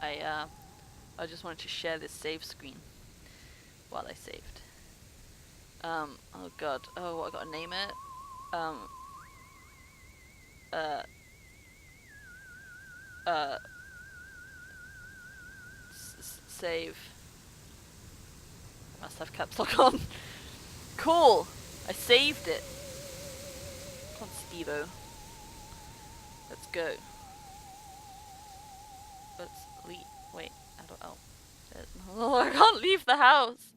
I just wanted to share this save screen while I saved. Oh god. Oh, what I gotta name it? Um, uh, uh, save. Must have caps lock on. Cool! I saved it. Come on, Stevo. Let's go. Let's leave. Wait, I don't know. Oh, I can't leave the house!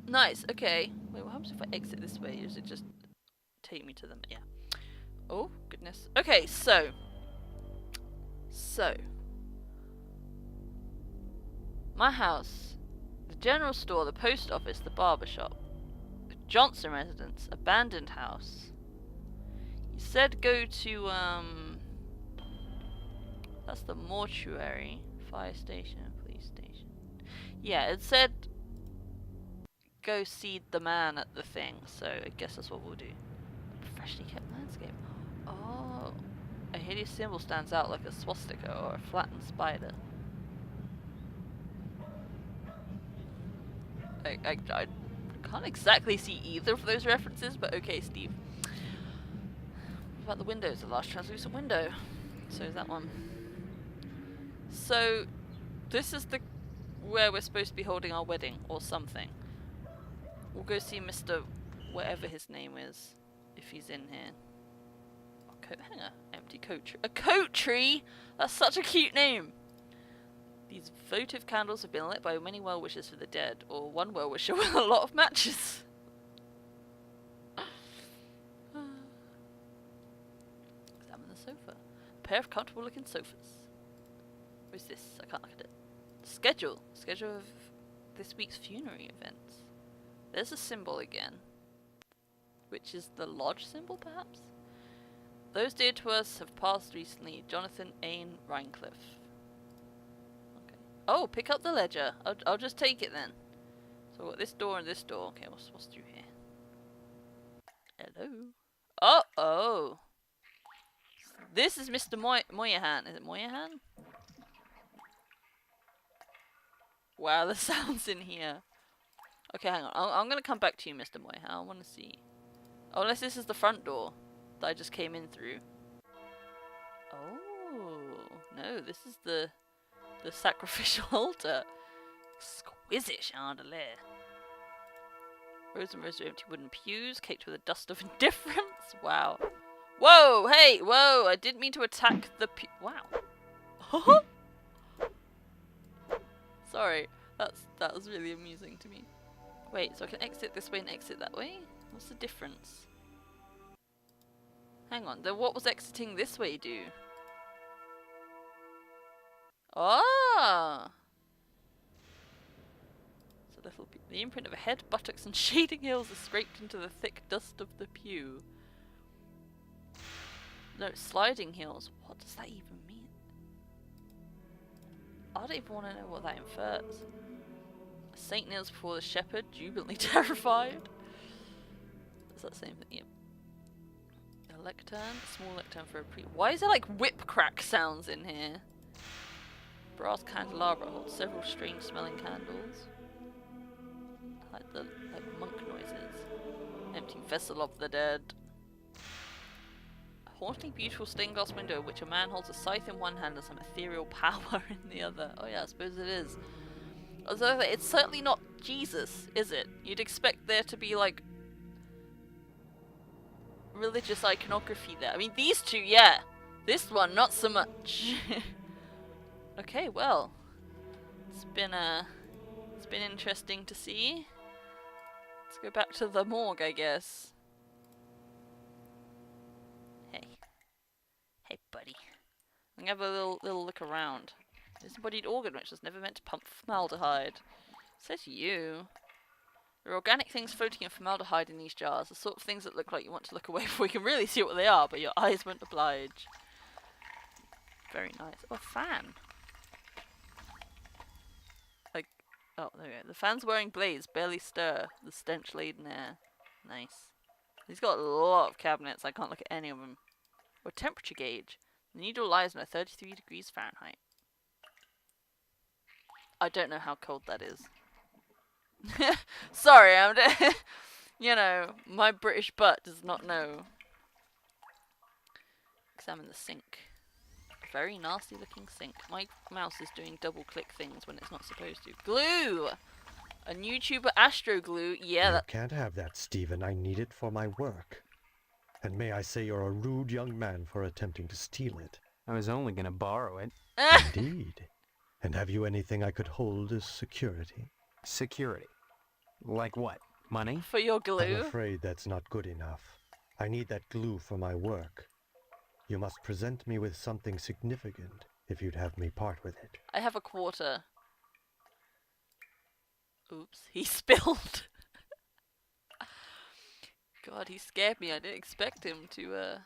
Nice, okay. Wait, what happens if I exit this way? Does it just take me to them? Yeah. Oh, goodness. Okay, so. My house, the general store, the post office, the barber shop, the Johnson residence, abandoned house. You said go to, that's the mortuary, fire station, police station. Yeah, it said go see the man at the thing, so I guess that's what we'll do. Freshly kept landscape. Oh, a hideous symbol stands out like a swastika or a flattened spider. I can't exactly see either of those references, but okay, Steve. What about the windows? The last translucent window. So is that one. So, this is the where we're supposed to be holding our wedding, or something. We'll go see Mr. whatever his name is, if he's in here. Oh, coat hanger. Empty coat tree. A coat tree?! That's such a cute name! These votive candles have been lit by many well-wishers for the dead, or one well-wisher with a lot of matches. Examine the sofa. A pair of comfortable-looking sofas. What is this? I can't look at it. Schedule. Schedule of this week's funerary events. There's a symbol again. Which is the lodge symbol, perhaps? Those dear to us have passed recently. Jonathan Ain Rhinecliffe. Okay. Oh, pick up the ledger. I'll just take it then. So what, this door and this door. Okay, what's through here? Hello. Oh. This is Mr. Moynihan. Is it Moynihan? Wow, the sounds in here. Okay, hang on. I'm gonna come back to you, Mr. Moynihan. I want to see. Oh, unless this is the front door that I just came in through. Oh no, this is the sacrificial altar. Exquisite chandelier. Rows and rows of empty wooden pews, caked with the dust of indifference. Wow. Whoa! Hey! Whoa! I didn't mean to attack the pew. Wow. Sorry. That was really amusing to me. Wait, so I can exit this way and exit that way? What's the difference? Hang on, then what was exiting this way do? Ah! It's a little the imprint of a head, buttocks and shading heels are scraped into the thick dust of the pew. No, sliding heels. What does that even mean? I don't even want to know what that infers. A saint kneels before the shepherd, jubilantly terrified. Is that the same thing? Yep. A lectern, a small lectern for a priest. Why is there like whip crack sounds in here? Brass candelabra holds several strange smelling candles. Like monk noises. Empty vessel of the dead. A hauntingly beautiful stained glass window in which a man holds a scythe in one hand and some ethereal power in the other. Oh yeah, I suppose it is. Although it's certainly not Jesus, is it? You'd expect there to be like religious iconography there. I mean, these two, yeah. This one, not so much. Okay, well, it's been interesting to see. Let's go back to the morgue, I guess. Hey, buddy. I'm gonna have a little look around. Disembodied organ which was never meant to pump formaldehyde. Says you. There are organic things floating in formaldehyde in these jars, the sort of things that look like you want to look away before you can really see what they are, but your eyes won't oblige. Very nice. Oh, a fan. Oh, there we go. The fan's wearing blades, barely stir. The stench-laden air. Nice. He's got a lot of cabinets. I can't look at any of them. Or temperature gauge. The needle lies at 33 degrees Fahrenheit. I don't know how cold that is. Sorry, you know, my British butt does not know. Examine the sink. Very nasty looking sink. My mouse is doing double click things when it's not supposed to. Glue! A new tube of Astro glue. Yeah, You can't have that, Stephen. I need it for my work. And may I say you're a rude young man for attempting to steal it. I was only gonna borrow it. Indeed. And have you anything I could hold as security? Security. Like what? Money? for your I'm glue. afraid that's not good enough. I need that glue for my work. You must present me with something significant if you'd have me part with it. I have a quarter. Oops, he spilled. God, he scared me. I didn't expect him to,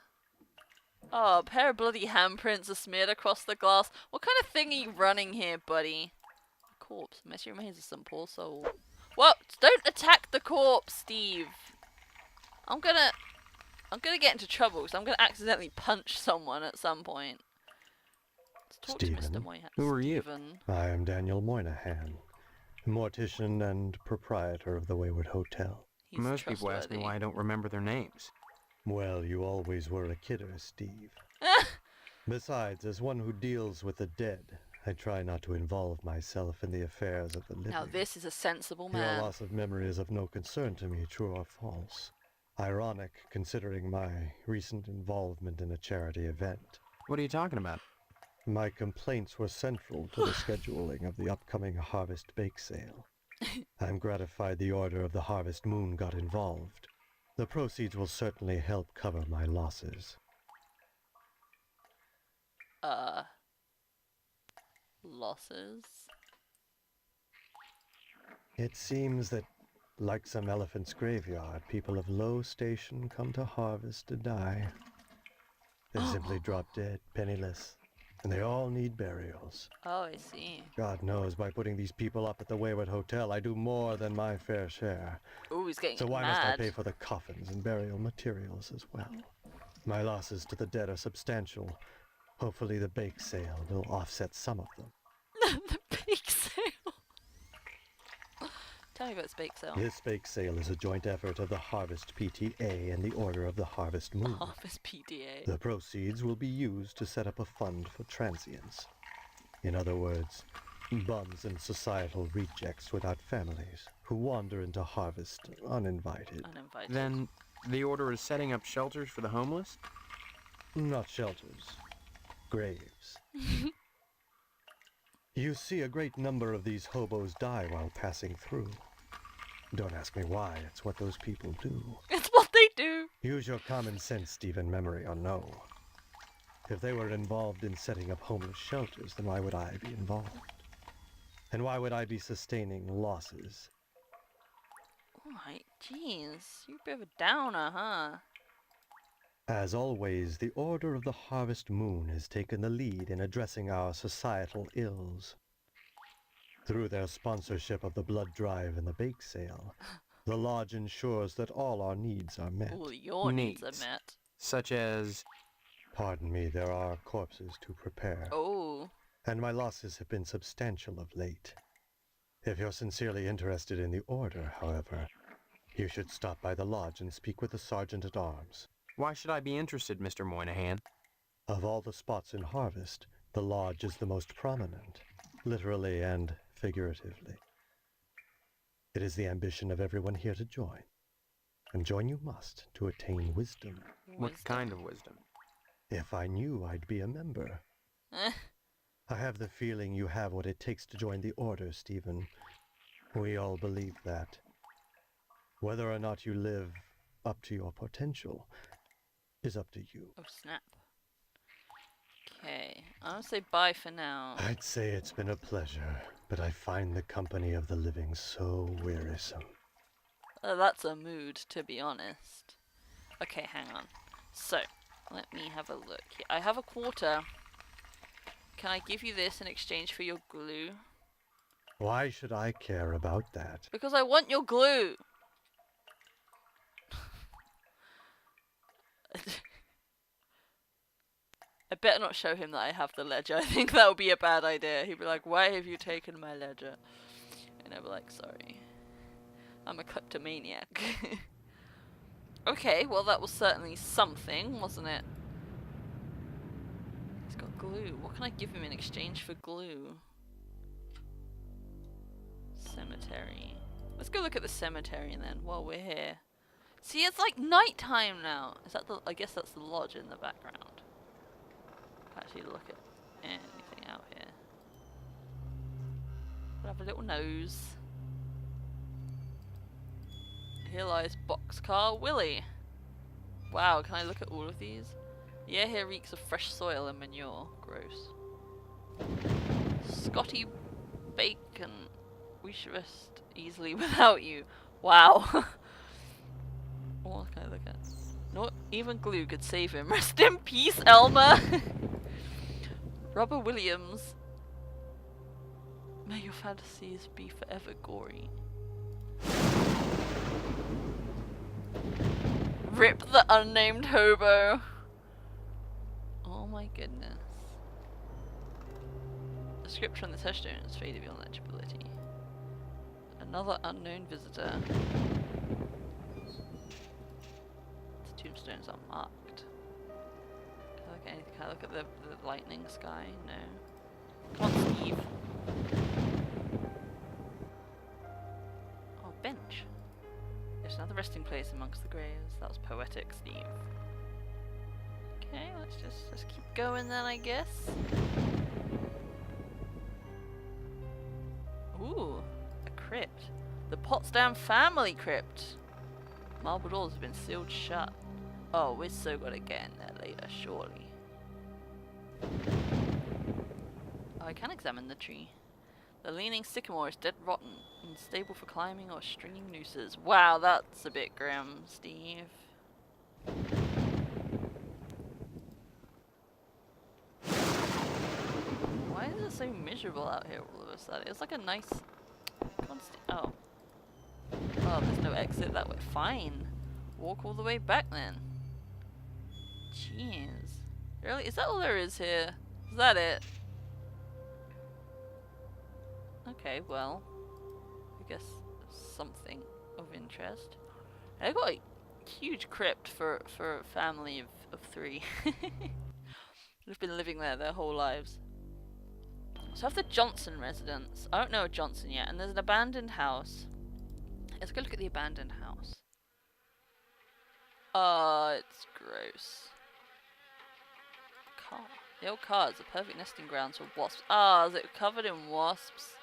Oh, a pair of bloody handprints are smeared across the glass. What kind of thing are you running here, buddy? A corpse. Messy remains of some poor soul. What? Don't attack the corpse, Steve. I'm gonna get into trouble because I'm gonna accidentally punch someone at some point. Let's talk to Mr. Stephen? Moynihan. Who are you? Stephen. I am Daniel Moynihan, mortician and proprietor of the Wayward Hotel. He's Most people ask me trustworthy. why I don't remember their names. Well, you always were a kidder, Steve. Besides, as one who deals with the dead, I try not to involve myself in the affairs of the living. Now this is a sensible Your man. loss of memory is of no concern to me, true or false. Ironic, considering my recent involvement in a charity event. What are you talking about? My complaints were central to the scheduling of the upcoming Harvest Bake Sale. I'm gratified the Order of the Harvest Moon got involved. The proceeds will certainly help cover my losses. Losses? It seems that, like some elephant's graveyard, people of low station come to harvest to die. They simply drop dead, penniless, and they all need burials. Oh, I see. God knows, by putting these people up at the Wayward Hotel, I do more than my fair share. Ooh, he's getting So why mad. must I pay for the coffins and burial materials as well? My losses to the dead are substantial. Hopefully the bake sale will offset some of them. The bake sale. Tell me about this bake sale. This bake sale is a joint effort of the Harvest PTA and the Order of the Harvest Moon. Office PDA. The proceeds will be used to set up a fund for transients. In other words, bums and societal rejects without families who wander into harvest uninvited. Uninvited. Then the Order is setting up shelters for the homeless? Not shelters, graves. You see a great number of these hobos die while passing through. Don't ask me why, it's what those people do. It's what they do. Use your common sense, Stephen, memory or no. If they were involved in setting up homeless shelters, then why would I be involved? And why would I be sustaining losses? Alright, jeez. You're a bit of a downer, huh? As always, the Order of the Harvest Moon has taken the lead in addressing our societal ills. Through their sponsorship of the blood drive and the bake sale, the lodge ensures that all our needs are met. All your needs Needs. are met. Such as... Pardon me, there are corpses to prepare, Oh. and my losses have been substantial of late. If you're sincerely interested in the Order, however, you should stop by the lodge and speak with the Sergeant-at-Arms. Why should I be interested, Mr. Moynihan? Of all the spots in Harvest, the lodge is the most prominent, literally and figuratively. It is the ambition of everyone here to join, and join you must to attain wisdom. What kind of wisdom? If I knew, I'd be a member. Eh. I have the feeling you have what it takes to join the Order, Stephen. We all believe that. Whether or not you live up to your potential is up to you. Oh, snap. Okay. I'm gonna say bye for now. I'd say it's been a pleasure, but I find the company of the living so wearisome. That's a mood, to be honest. Okay, hang on. So, let me have a look here. I have a quarter. Can I give you this in exchange for your glue? Why should I care about that? Because I want your glue! I better not show him that I have the ledger. I think that would be a bad idea. He'd be like, why have you taken my ledger? And I'd be like, sorry. I'm a kleptomaniac. Okay, well that was certainly something, wasn't it? He's got glue. What can I give him in exchange for glue? Cemetery. Let's go look at the cemetery then while we're here. See, it's like nighttime now. Is that the? I guess that's the lodge in the background. Can't actually look at anything out here. We'll have a little nose. Here lies Boxcar Willie. Wow, can I look at all of these? The air here reeks of fresh soil and manure. Gross. Scotty Bacon. We should rest easily without you. Wow. What can I look at? Not even glue could save him. Rest in peace, Elmer! Robert Williams. May your fantasies be forever gory. Rip the unnamed hobo. Oh my goodness. The script from the touchstone is faded beyond legibility. Another unknown visitor. The tombstones are marked. Can I look at anything? Can I look at the lightning sky? No. Come on, Steve. Oh, bench. There's another resting place amongst the graves. That was poetic, Steve. Okay, let's keep going then, I guess. Ooh, a crypt. The Potsdam family crypt. Marble doors have been sealed shut. Oh, we're so gonna get in there later, surely. Oh, I can examine the tree. The leaning sycamore is dead rotten, unstable for climbing or stringing nooses. Wow, that's a bit grim, Steve. Why is it so miserable out here all of a sudden? It's like a nice... Come on, Steve. Oh. Oh, there's no exit that way. Fine. Walk all the way back then. Jeez. Really? Is that all there is here? Is that it? Okay, well, I guess something of interest. I got a huge crypt for a family of 3. They've been living there their whole lives. So I have the Johnson residence. I don't know a Johnson yet, and there's an abandoned house. Let's go look at the abandoned house. It's gross. Car. The old car is a perfect nesting ground for wasps. Is it covered in wasps?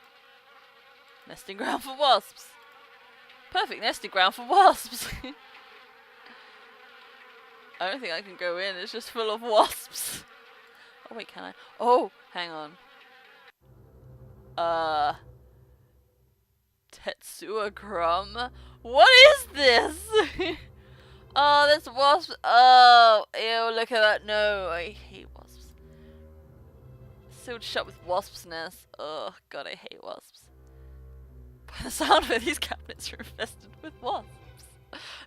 Nesting ground for wasps. Perfect nesting ground for wasps. I don't think I can go in. It's just full of wasps. Oh wait, can I? Oh, hang on. Tetsuya Crumb. What is this? Oh, there's wasps. Oh, ew, look at that. No, I hate wasps. Sealed shut with wasps' nests. Oh, God, I hate wasps. By the sound of it, these cabinets are infested with wasps.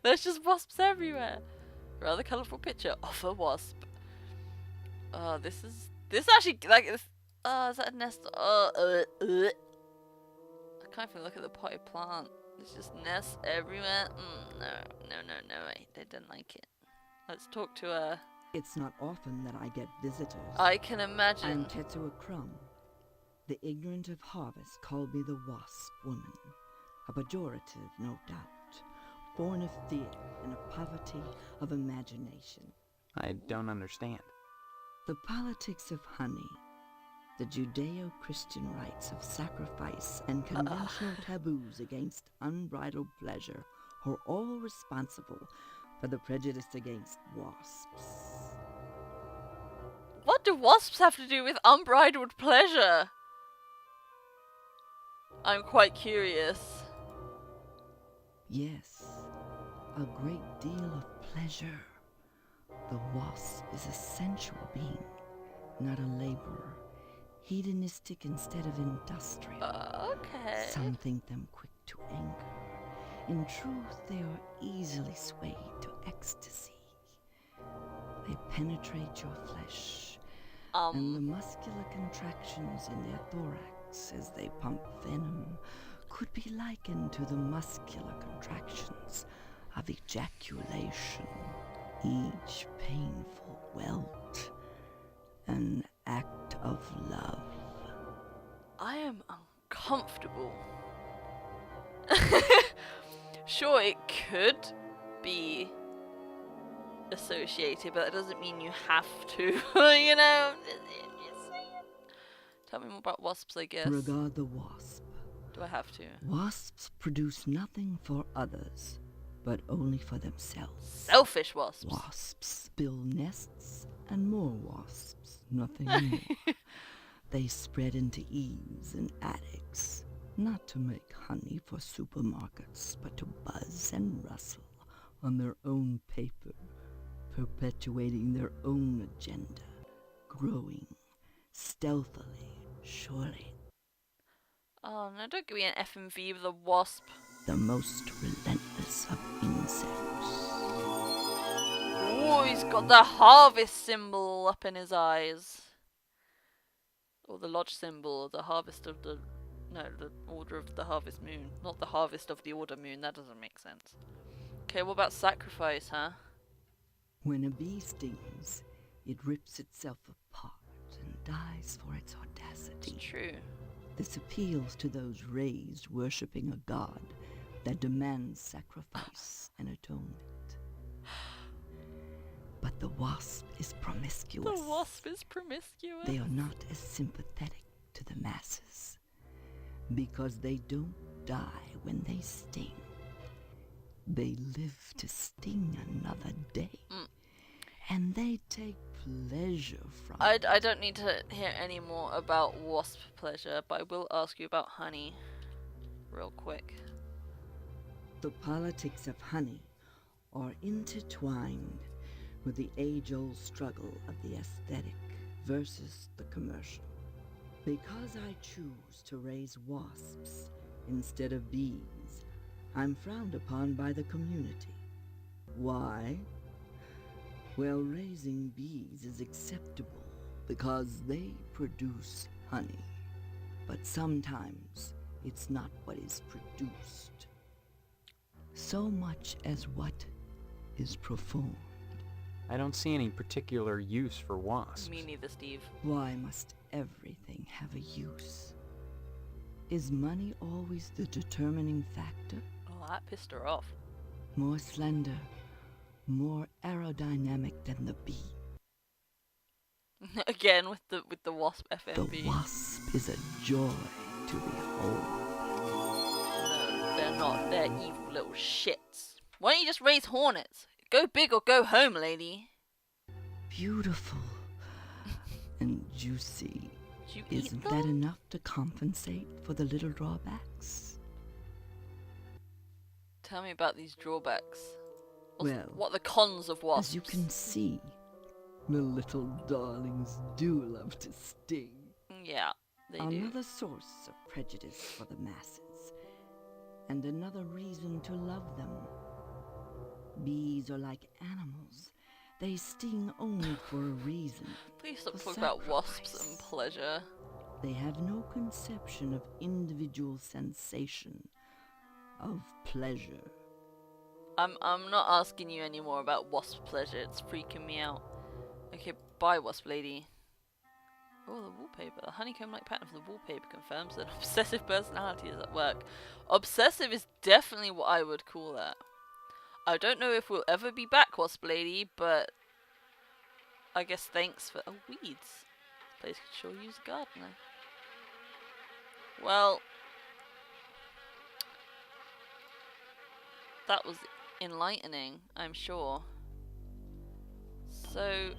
There's just wasps everywhere. Rather colourful picture of a wasp. Oh, this actually, like, this. Oh, is that a nest? I can't even look at the potted plant. There's just nests everywhere. No, I didn't like it. Let's talk to her. It's not often that I get visitors. I can imagine. I'm Tetsuya Crumb. The ignorant of harvest call me the Wasp Woman. A pejorative, no doubt. Born of fear and a poverty of imagination. I don't understand. The politics of honey. The Judeo-Christian rites of sacrifice and conventional taboos against unbridled pleasure are all responsible for the prejudice against wasps. What do wasps have to do with unbridled pleasure? I'm quite curious. Yes, a great deal of pleasure. The wasp is a sensual being, not a laborer. Hedonistic instead of industrial. Okay. Some think them quick to anger. In truth, they are easily swayed to ecstasy. They penetrate your flesh and the muscular contractions in their thorax as they pump venom could be likened to the muscular contractions of ejaculation, each painful welt an act of love. I am uncomfortable. Sure, it could be associated, but that doesn't mean you have to. You know? Just saying. Tell me more about wasps, I guess. Regard the wasp. Do I have to? Wasps produce nothing for others, but only for themselves. Selfish wasps. Wasps build nests and more wasps, nothing more. They spread into eaves and attics, not to make honey for supermarkets, but to buzz and rustle on their own paper, perpetuating their own agenda, growing stealthily, surely. Oh no, don't give me an FMV with a wasp. The most relentless of insects. Oh, he's got the harvest symbol up in his eyes. Or the lodge symbol, or the harvest of the... No, the order of the harvest moon. Not the harvest of the order moon, that doesn't make sense. Okay, what about sacrifice, huh? When a bee stings, it rips itself apart and dies for its audacity. It's true. This appeals to those raised worshipping a god that demands sacrifice and atonement. But the wasp is promiscuous. The wasp is promiscuous. They are not as sympathetic to the masses because they don't die when they sting. They live to sting another day. And they take pleasure from it. I don't need to hear any more about wasp pleasure, but I will ask you about honey real quick. The politics of honey are intertwined with the age-old struggle of the aesthetic versus the commercial. Because I choose to raise wasps instead of bees, I'm frowned upon by the community. Why? Well, raising bees is acceptable because they produce honey. But sometimes it's not what is produced, so much as what is performed. I don't see any particular use for wasps. Me neither, Steve. Why must everything have a use? Is money always the determining factor? Oh, that pissed her off. More slender, more aerodynamic than the bee. Again with the wasp The FMV. wasp is a joy to behold. No, they're not. They're evil little shits. Why don't you just raise hornets? Go big or go home, lady. Beautiful and juicy. Did you eat Isn't them? that enough to compensate for the little drawbacks? Tell me about these drawbacks. Well, What are the cons of wasps? as you can see, the little darlings do love to sting. Yeah, they do. Another source of prejudice for the masses, and another reason to love them. Bees are like animals. They sting only for a reason. Please stop for talking about wasps sacrifice. and pleasure. They have no conception of individual sensation, of pleasure. I'm not asking you any more about wasp pleasure. It's freaking me out. Okay, bye, wasp lady. Oh, the wallpaper. The honeycomb-like pattern of the wallpaper confirms that obsessive personality is at work. Obsessive is definitely what I would call that. I don't know if we'll ever be back, wasp lady, but I guess thanks for... Oh, weeds. This place could sure use a gardener. Well, that was enlightening, I'm sure. So,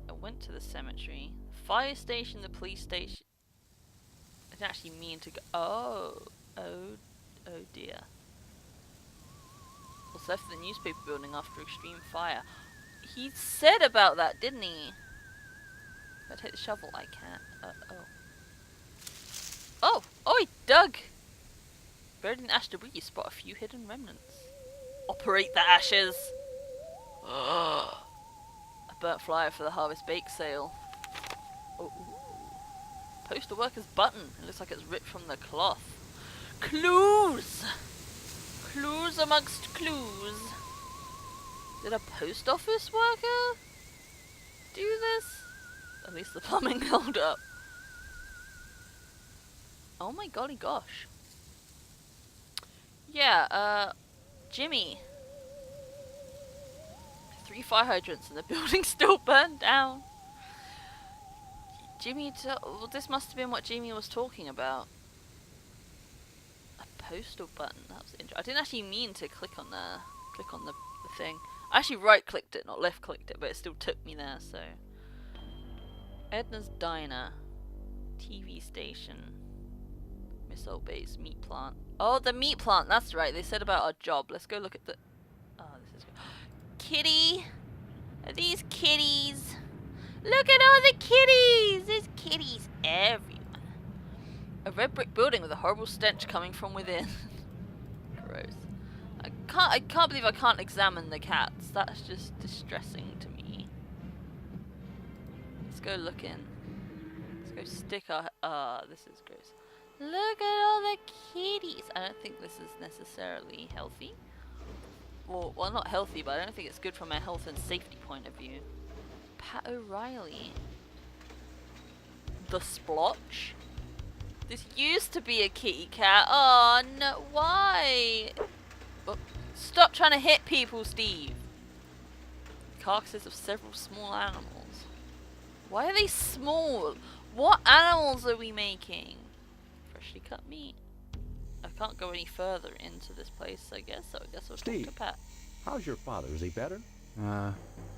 I went to the cemetery, fire station, the police station. I didn't actually mean to go. Oh dear. Was left for the newspaper building after extreme fire. He said about that, didn't he? If I take the shovel, I can't. Oh, he dug! Buried in ash debris, you spot a few hidden remnants. Operate the ashes! A burnt flyer for the harvest bake sale. Oh, ooh. Postal worker's button. It looks like it's ripped from the cloth. Clues! Clues amongst clues. Did a post office worker do this? At least the plumbing held up. Oh my golly gosh. Yeah, Jimmy. 3 fire hydrants and the building's still burned down. Jimmy, well, this must have been what Jimmy was talking about. A postal button. That was interesting. I didn't actually mean to click on the thing. I actually right-clicked it, not left-clicked it, but it still took me there. So, Edna's Diner, TV station, missile base, meat plant. Oh, the meat plant. That's right. They said about our job. Let's go look at the. Oh, this is good. Kitty. Are these kitties? Look at all the kitties! There's kitties everywhere. A red brick building with a horrible stench coming from within. Gross. I can't believe I can't examine the cats. That's just distressing to me. Let's go look in. Let's go stick our... this is gross. Look at all the kitties! I don't think this is necessarily healthy. Well, not healthy, but I don't think it's good from a health and safety point of view. Pat O'Reilly. The Splotch. This used to be a kitty cat. Oh no, why? Oh, stop trying to hit people, Steve. Carcasses of several small animals. Why are they small? What animals are we making? Freshly cut meat. I can't go any further into this place, I guess, so I guess I'll talk to Pat. How's your father? Is he better?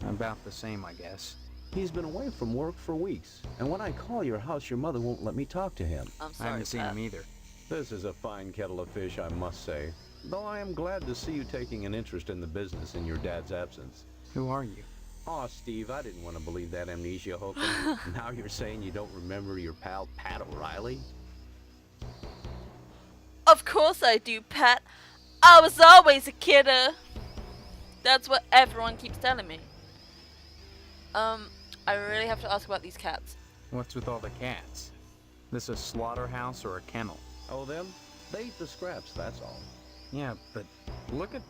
About the same, I guess. He's been away from work for weeks, and when I call your house, your mother won't let me talk to him. I'm I sorry, haven't seen Pat. him either. This is a fine kettle of fish, I must say. Though I am glad to see you taking an interest in the business in your dad's absence. Who are you? Aw, Steve, I didn't want to believe that amnesia hokum. Now you're saying you don't remember your pal, Pat O'Reilly? Of course I do, Pat. I was always a kidder. That's what everyone keeps telling me. I really have to ask about these cats. What's with all the cats? This a slaughterhouse or a kennel? Oh, them? They eat the scraps, that's all. Yeah, but look at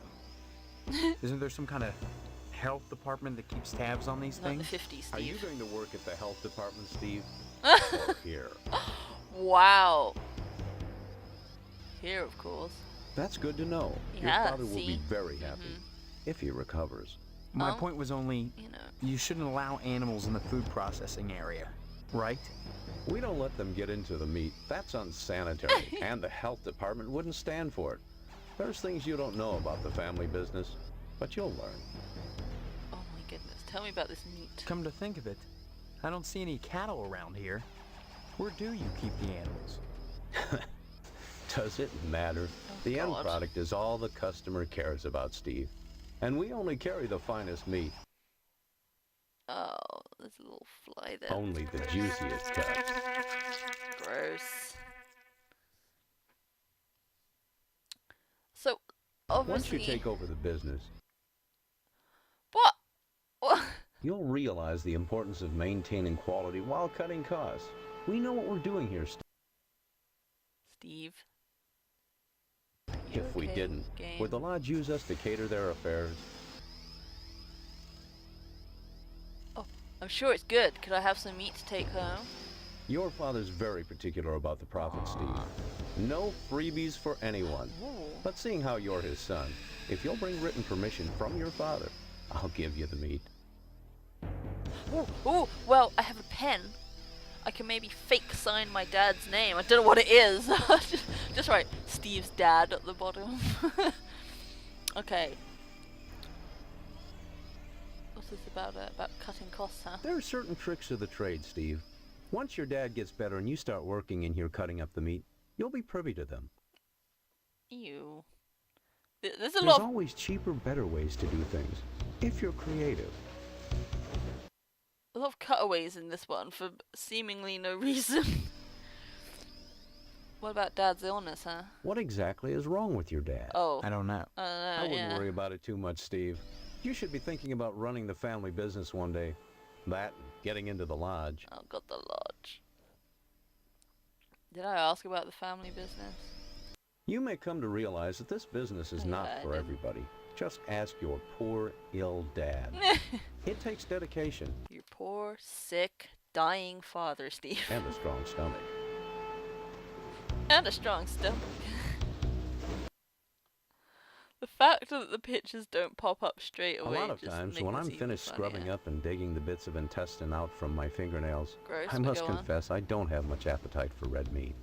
them. Isn't there some kind of health department that keeps tabs on these Not the things? 50s, Steve. Are you going to work at the health department, Steve? Or here? Wow. Here, of course. That's good to know. Yeah, your father will see? be very happy if he recovers. My Oh. point was only, You know. you shouldn't allow animals in the food processing area, right? We don't let them get into the meat. That's unsanitary, and the health department wouldn't stand for it. There's things you don't know about the family business, but you'll learn. Oh my goodness. Tell me about this meat. Come to think of it, I don't see any cattle around here. Where do you keep the animals? Does it matter? The end God. product is all the customer cares about, Steve. And we only carry the finest meat, Oh, there's a little fly there. only the juiciest cuts. Gross. So, Once obviously... you take over the business, What? What? you'll realize the importance of maintaining quality while cutting costs. We know what we're doing here, Steve. Steve? You If we okay, didn't, game? would the lodge use us to cater their affairs? I'm sure it's good. Could I have some meat to take home? Your father's very particular about the profit, Steve. No freebies for anyone. Ooh. But seeing how you're his son, if you'll bring written permission from your father, I'll give you the meat. Ooh, ooh, well, I have a pen. I can maybe fake sign my dad's name. I don't know what it is. Just write Steve's dad at the bottom. Okay. What's this about cutting costs, huh? There are certain tricks of the trade, Steve. Once your dad gets better and you start working in here cutting up the meat, you'll be privy to them. Ew. There's a There's lot of... always cheaper, better ways to do things, if you're creative. A lot of cutaways in this one for seemingly no reason. What about Dad's illness, huh? What exactly is wrong with your dad? Oh, I don't know. I wouldn't yeah. worry about it too much, Steve. You should be thinking about running the family business one day. That and getting into the lodge. Oh, got the lodge. Did I ask about the family business? You may come to realize that this business is Oh, not yeah, I for didn't. everybody. Just ask your poor, ill dad. It takes dedication Your poor, sick, dying father, Steve. and a strong stomach. And a strong stomach. The fact that the pictures don't pop up straight A away. lot of just times, makes when it I'm even finished scrubbing funnier. up and digging the bits of intestine out from my fingernails, Gross, I but must go on. confess I don't have much appetite for red meat.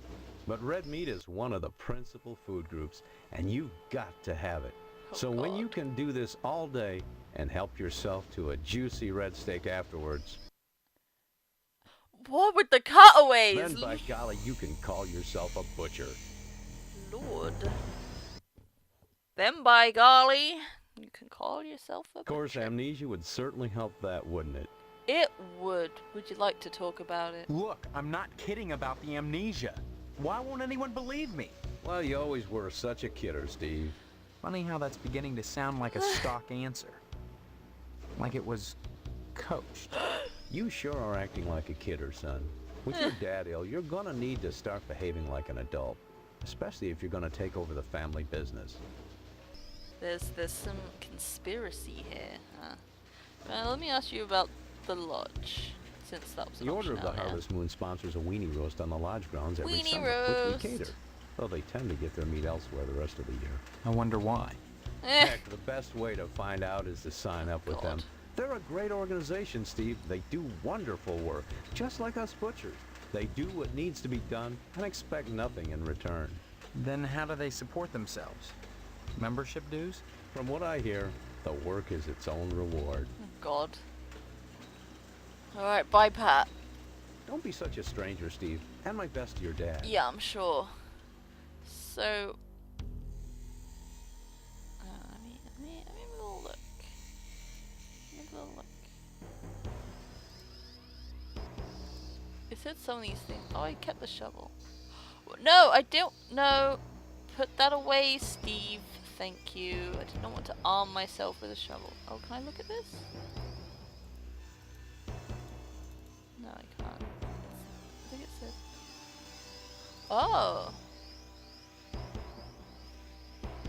But red meat is one of the principal food groups, and you've got to have it. Oh, So when you God. can do this all day and help yourself to a juicy red steak afterwards, What with the cutaways? then by golly, you can call yourself a butcher. Lord. Then by golly, you can call yourself a Of course, butcher. amnesia would certainly help that, wouldn't it? It would. Would you like to talk about it? Look, I'm not kidding about the amnesia. Why won't anyone believe me? Well, you always were such a kidder, Steve. Funny how that's beginning to sound like a stock answer. Like it was coached. You sure are acting like a kidder, son. With your dad ill, you're gonna need to start behaving like an adult. Especially if you're gonna take over the family business. There's some conspiracy here. Huh? Well, let me ask you about the lodge, since that was an The Order of option the earlier. Harvest Moon sponsors a weenie roast on the lodge grounds every Weenie summer, roast. which we cater. Though they tend to get their meat elsewhere the rest of the year. I wonder why. Eh, Heck, the best way to find out is to sign up with them. God. They're a great organization, Steve. They do wonderful work, just like us butchers. They do what needs to be done and expect nothing in return. Then how do they support themselves? Membership dues? From what I hear, the work is its own reward. God. Alright, bye, Pat. Don't be such a stranger, Steve. And my best to your dad. Yeah, I'm sure. So, let me have a little look. Let me have a little look. It said some of these things. Oh, I kept the shovel. No, I don't. No, put that away, Steve. Thank you. I did not want to arm myself with a shovel. Oh, can I look at this? No, I can't. I think it said. Oh.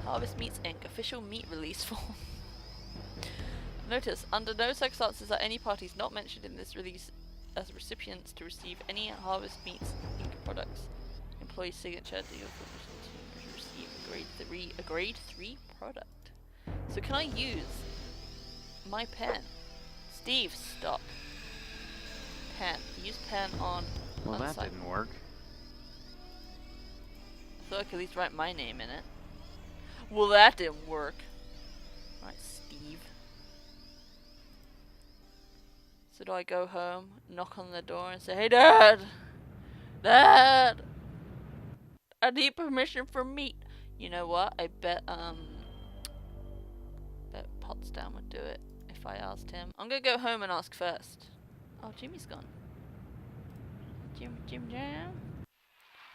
Harvest Meats Inc. Official meat release form. Notice, under no circumstances are any parties not mentioned in this release as recipients to receive any Harvest Meats Inc. products. Employee signature deal to receive a grade 3 product. So can I use my pen? Steve, stop. Pen. Use pen on Well, that unassigned. didn't work. I thought I could at least write my name in it. Well, that didn't work. Right, Steve. So do I go home, knock on the door, and say, "Hey, Dad! Dad! I need permission for meat." You know what? I bet Potsdam would do it if I asked him. I'm gonna go home and ask first. Oh, Jimmy's gone. Jim.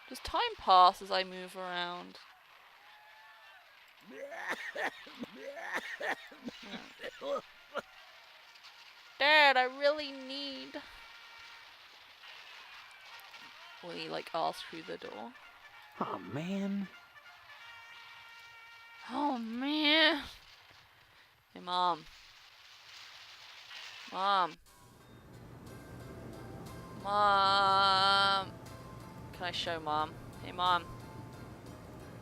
Does time pass as I move around? No. Dad, I really need. Will he like ask through the door? Oh, man. Oh man. Hey, Mom. Mom. Can I show Mom? Hey, Mom.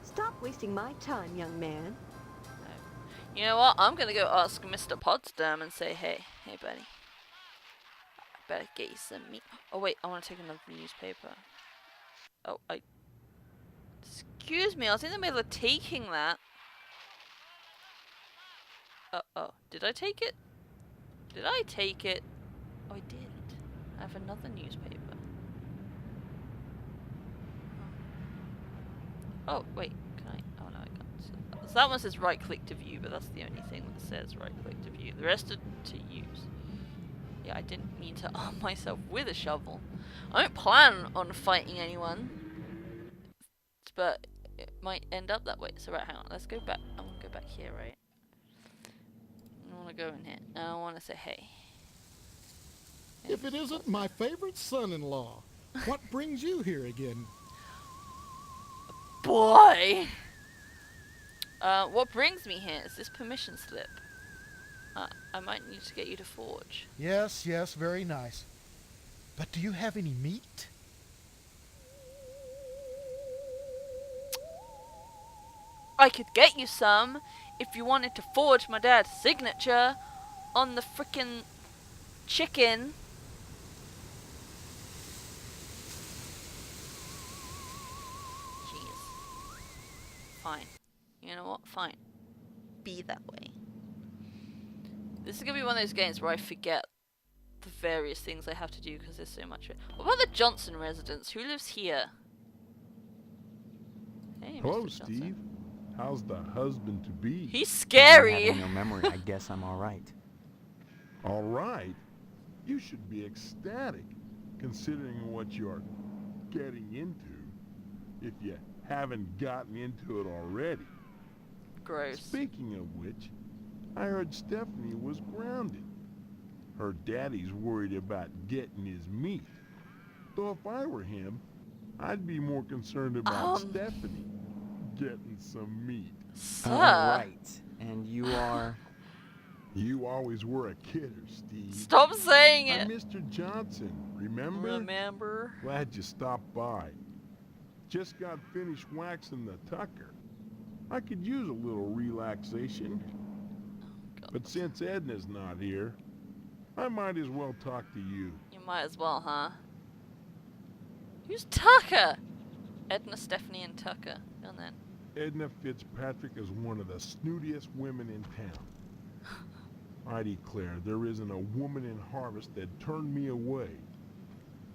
Stop wasting my time, young man. You know what? I'm gonna go ask Mr. Potsdam and say, hey, buddy. I better get you some meat. Oh wait, I want to take another newspaper. Oh, excuse me, I was in the middle of taking that. Oh, did I take it? Did I take it? Oh, I did. I have another newspaper. Oh, wait, can I? Oh no, I can't. So that one says right click to view, but that's the only thing that says right click to view. The rest are to use. Yeah, I didn't mean to arm myself with a shovel. I don't plan on fighting anyone, but it might end up that way. So right, hang on, let's go back. I want to go back here, right? I want to go in here. And I want to say, hey. if it isn't my favorite son-in-law. What brings you here again? Boy! What brings me here is this permission slip. I might need to get you to forge. Yes, yes, very nice. But do you have any meat? I could get you some if you wanted to forge my dad's signature on the frickin' chicken. Jeez. Fine. You know what? Fine. Be that way. This is gonna be one of those games where I forget the various things I have to do because there's so much of it. What about the Johnson residence? Who lives here? Hey, Hello, Mr. Johnson. Steve. How's the husband-to-be? He's scary. Having no memory, I guess I'm all right. All right. You should be ecstatic, considering what you're getting into, if you haven't gotten into it already. Gross. Speaking of which, I heard Stephanie was grounded. Her daddy's worried about getting his meat. Though if I were him, I'd be more concerned about Stephanie getting some meat. Sir. Right. And you are... You always were a kidder, Steve. Stop saying I'm it. Mr. Johnson, remember? Remember? Glad you stopped by. Just got finished waxing the tucker. I could use a little relaxation. God. But since Edna's not here, I might as well talk to you. You might as well, huh? Who's Tucker? Edna, Stephanie, and Tucker. Go on then. Edna Fitzpatrick is one of the snootiest women in town. I declare there isn't a woman in Harvest that turned me away.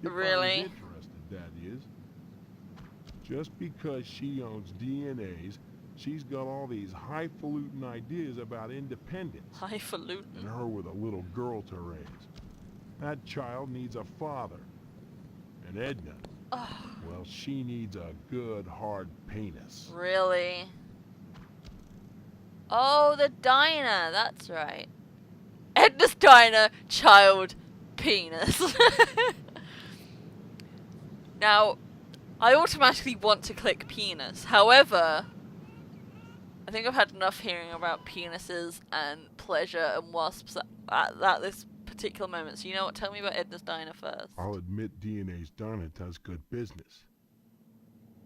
If Really? I was interested, that is. Just because she owns DNAs, she's got all these highfalutin ideas about independence. Highfalutin. And her with a little girl to raise. That child needs a father. And Edna, well, she needs a good, hard penis. Really? Oh, the diner. That's right. Edna's diner, child, penis. Now, I automatically want to click penis. However, I think I've had enough hearing about penises and pleasure and wasps at this particular moment. So you know what? Tell me about Edna's diner first. I'll admit DNA's diner does good business.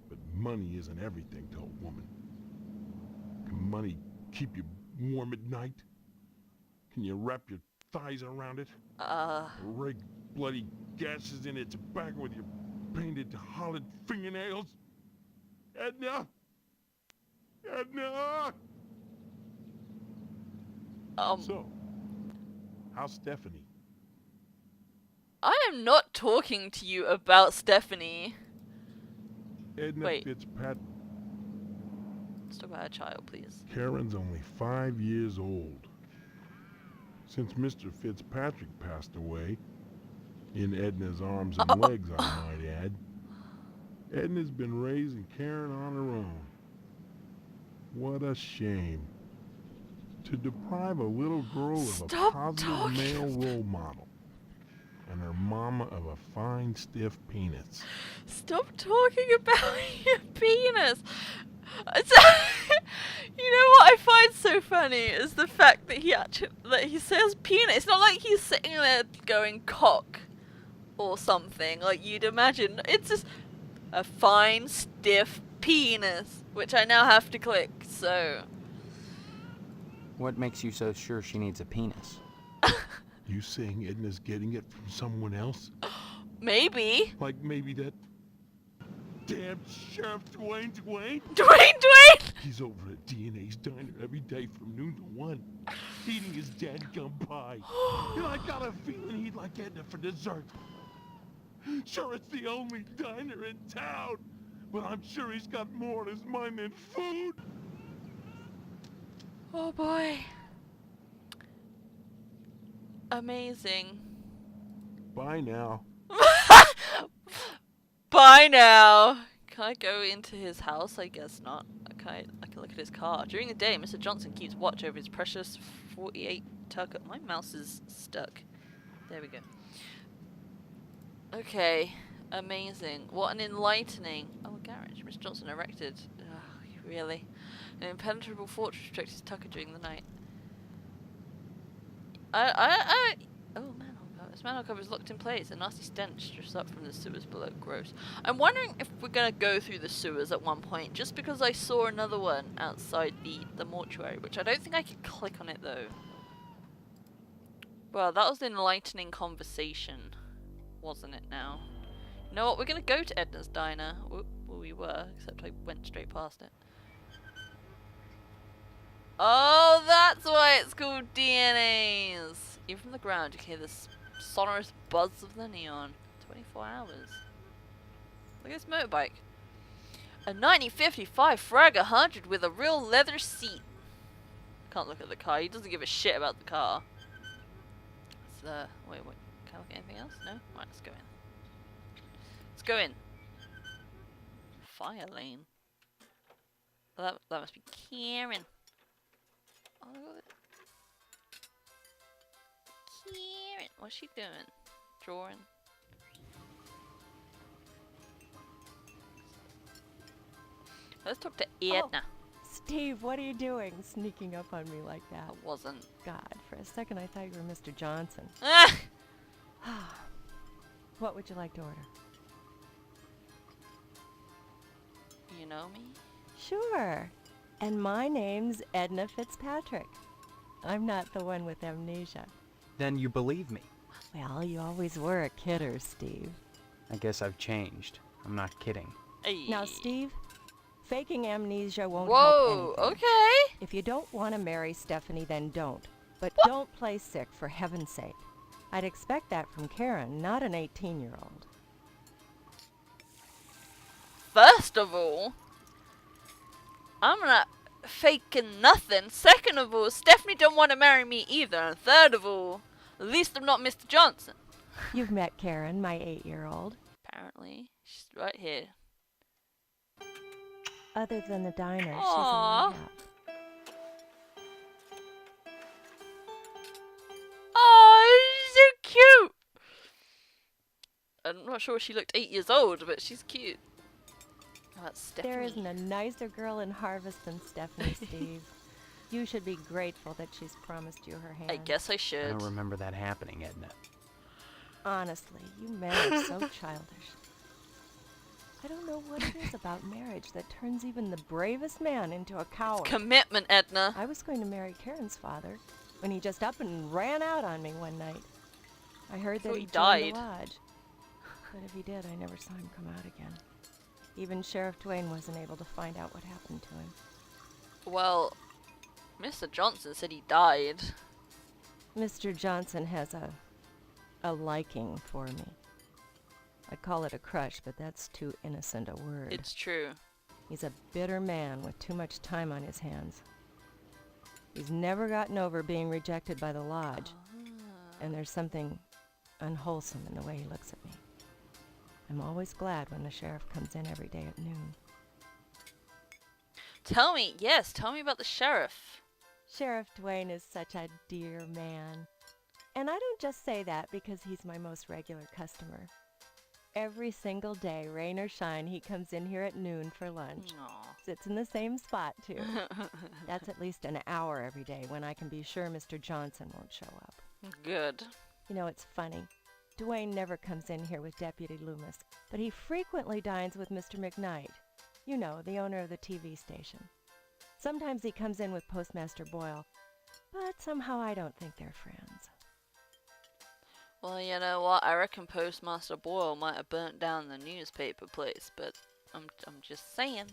But money isn't everything to a woman. Can money keep you warm at night? Can you wrap your thighs around it? Rig bloody gashes in its back with your painted hollowed fingernails? Edna? Edna! So, how's Stephanie? I am not talking to you about Stephanie. Edna Wait. Fitzpatrick. Let's talk about her child, please. Karen's only 5 years old. Since Mr. Fitzpatrick passed away, in Edna's arms and legs, I might add, Edna's been raising Karen on her own. What a shame. To deprive a little girl of Stop a positive talking male role model, and her mama of a fine, stiff penis. Stop talking about your penis. You know what I find so funny is the fact that he says penis. It's not like he's sitting there going cock or something like you'd imagine. It's just a fine, stiff penis, which I now have to click. So What makes you so sure she needs a penis? You saying Edna's getting it from someone else? maybe Like maybe that damn Sheriff Dwayne? Dwayne. He's over at DNA's diner every day from noon to 1, eating his dadgum pie. And I got a feeling he'd like Edna for dessert. Sure, it's the only diner in town, but I'm sure he's got more on his mind than food. Oh boy. Amazing. Bye now. Bye now. Can I go into his house? I guess not. Okay, I can look at his car. During the day, Mr. Johnson keeps watch over his precious 48 Tucker. My mouse is stuck. There we go. Okay, amazing. What an enlightening. Oh, a garage. Miss Johnson erected. Ugh, really? An impenetrable fortress protects Tucker during the night. Oh, manhole cover. This manhole cover is locked in place. A nasty stench drifts up from the sewers below. Gross. I'm wondering if we're gonna go through the sewers at one point, just because I saw another one outside the mortuary, which I don't think I could click on it though. Well, that was an enlightening conversation, wasn't it now? You know what, we're gonna go to Edna's Diner. Well, we were, except I went straight past it. Oh, that's why it's called DNAs! Even from the ground, you can hear the sonorous buzz of the neon. 24 hours. Look at this motorbike. A 1955 Frag 100 with a real leather seat. Can't look at the car. He doesn't give a shit about the car. It's, wait. Can I look at anything else? No? Right, let's go in. Let's go in. Fire lane. Oh, that must be Karen. Oh, look at it. Karen. What's she doing? Drawing. Let's talk to Edna. Steve, what are you doing sneaking up on me like that? I wasn't. God, for a second I thought you were Mr. Johnson. Ah! What would you like to order? You know me? Sure. And my name's Edna Fitzpatrick. I'm not the one with amnesia. Then you believe me. Well, you always were a kidder, Steve. I guess I've changed. I'm not kidding. Hey. Now, Steve, faking amnesia won't Whoa, help anything. okay. If you don't want to marry Stephanie, then don't. But don't play sick, for heaven's sake. I'd expect that from Karen, not an 18-year-old. First of all, I'm not faking nothing. Second of all, Stephanie don't want to marry me either. And third of all, at least I'm not Mr. Johnson. You've met Karen, my 8-year-old. Apparently, she's right here. Other than the diner, she's Aww. a layup. Oh, she's so cute. I'm not sure she looked 8 years old, but she's cute. Oh, that's Stephanie. There isn't a nicer girl in Harvest than Stephanie, Steve. You should be grateful that she's promised you her hand. I guess I I should. don't remember that happening, Edna. Honestly, you men are so childish. I don't know what it is about marriage that turns even the bravest man into a coward. Commitment, Edna. I was going to marry Karen's father when he just up and ran out on me one night. I heard thought that he he joined died. the lodge. But if he did, I never saw him come out again. Even Sheriff Dwayne wasn't able to find out what happened to him. Well, Mr. Johnson said he died. Mr. Johnson has a liking for me. I call it a crush, but that's too innocent a word. It's true. He's a bitter man with too much time on his hands. He's never gotten over being rejected by the lodge, and there's something unwholesome in the way he looks at me. I'm always glad when the sheriff comes in every day at noon. Tell me about the sheriff. Sheriff Dwayne is such a dear man. And I don't just say that because he's my most regular customer. Every single day, rain or shine, he comes in here at noon for lunch. Aw. Sits in the same spot, too. That's at least an hour every day when I can be sure Mr. Johnson won't show up. Good. You know, it's funny. Dwayne never comes in here with Deputy Loomis, but he frequently dines with Mr. McKnight. You know, the owner of the TV station. Sometimes he comes in with Postmaster Boyle, but somehow I don't think they're friends. Well, you know what? I reckon Postmaster Boyle might have burnt down the newspaper place, but I'm just saying.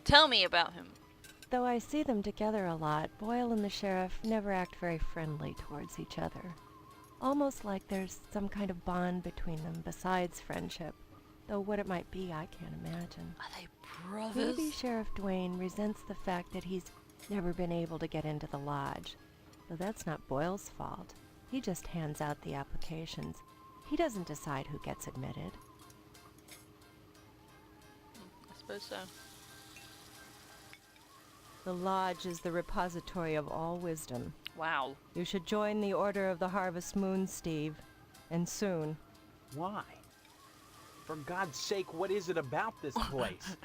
Tell me about him. Though I see them together a lot, Boyle and the sheriff never act very friendly towards each other. Almost like there's some kind of bond between them besides friendship. Though what it might be, I can't imagine. Are they brothers? Maybe Sheriff Dwayne resents the fact that he's never been able to get into the lodge. Though that's not Boyle's fault. He just hands out the applications. He doesn't decide who gets admitted. I suppose so. The lodge is the repository of all wisdom. Wow. You should join the Order of the Harvest Moon, Steve. And soon. Why? For God's sake, what is it about this place?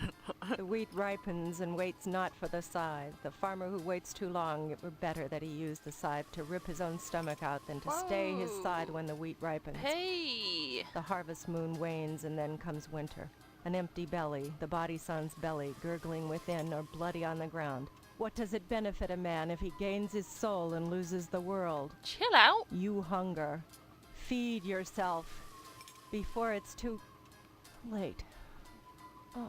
The wheat ripens and waits not for the scythe. The farmer who waits too long, it were better that he used the scythe to rip his own stomach out than to stay his side when the wheat ripens. Hey! The harvest moon wanes and then comes winter. An empty belly, the body sun's belly, gurgling within or bloody on the ground. What does it benefit a man if he gains his soul and loses the world? Chill out. You hunger. Feed yourself before it's too late. Oh,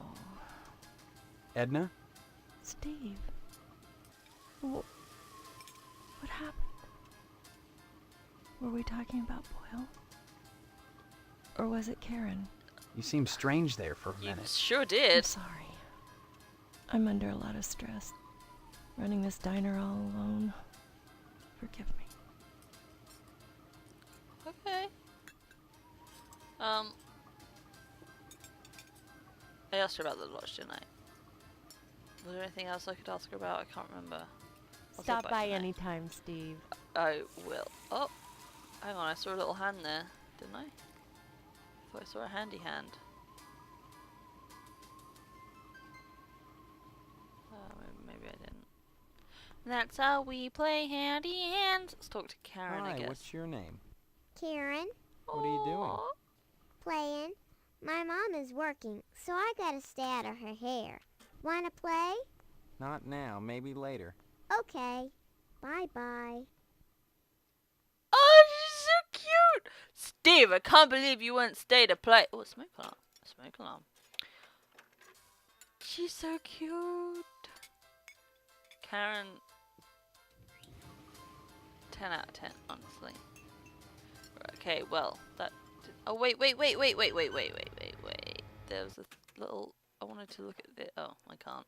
Edna? Steve. What happened? Were we talking about Boyle? Or was it Karen? You seemed strange there for a You minute. sure I'm did. sorry. I'm under a lot of stress. Running this diner all alone. Forgive me. Okay. I asked her about the lodge, didn't I? Was there anything else I could ask her about? I can't remember. I'll Stop talk by tonight. anytime, Steve. I will. Oh, hang on. I saw a little hand there, didn't I? Thought I saw a handy hand. Maybe I didn't. That's how we play handy hands. Let's talk to Karen, I Hi, guess. what's your name? Karen, What are you doing? Aw. playing. My mom is working, so I gotta stay out of her hair. Wanna play? Not now, maybe later. Okay. Bye-bye. Oh, she's so cute! Steve, I can't believe you wouldn't stay to play. Oh, a smoke alarm. A smoke alarm. She's so cute. Karen. 10 out of 10, honestly. Right, okay, well, that. Oh, wait. There was a little. I wanted to look at it. Oh, I can't.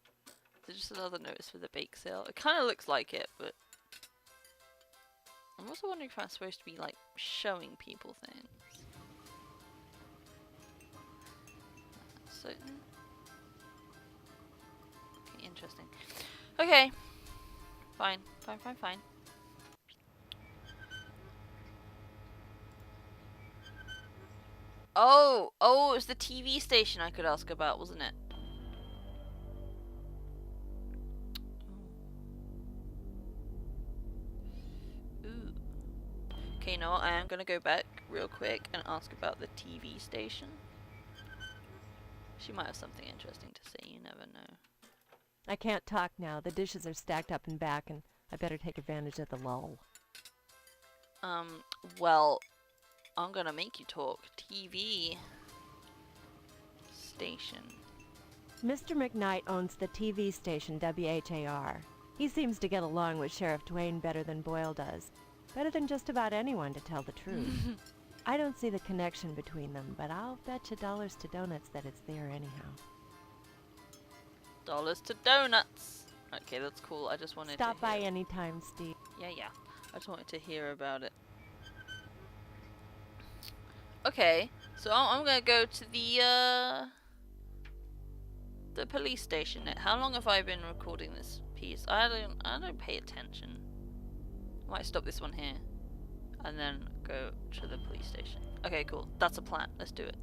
There's just another notice for the bake sale. It kind of looks like it, but. I'm also wondering if I'm supposed to be, like, showing people things. So. Okay, interesting. Okay. Fine. Oh, it was the TV station I could ask about, wasn't it? Ooh. Okay, you know what? I am gonna go back real quick and ask about the TV station. She might have something interesting to say, you never know. I can't talk now. The dishes are stacked up and back, and I better take advantage of the lull. Well, I'm gonna make you talk. TV station. Mr. McKnight owns the TV station WHAR. He seems to get along with Sheriff Dwayne better than Boyle does. Better than just about anyone, to tell the truth. I don't see the connection between them, but I'll bet you dollars to donuts that it's there anyhow. Dollars to donuts. Okay, that's cool. I just wanted Stop to by hear. anytime, Steve. Yeah. I just wanted to hear about it. Okay, so I'm gonna go to the police station. How long have I been recording this piece? I don't pay attention. I might stop this one here, and then go to the police station. Okay, cool. That's a plan. Let's do it.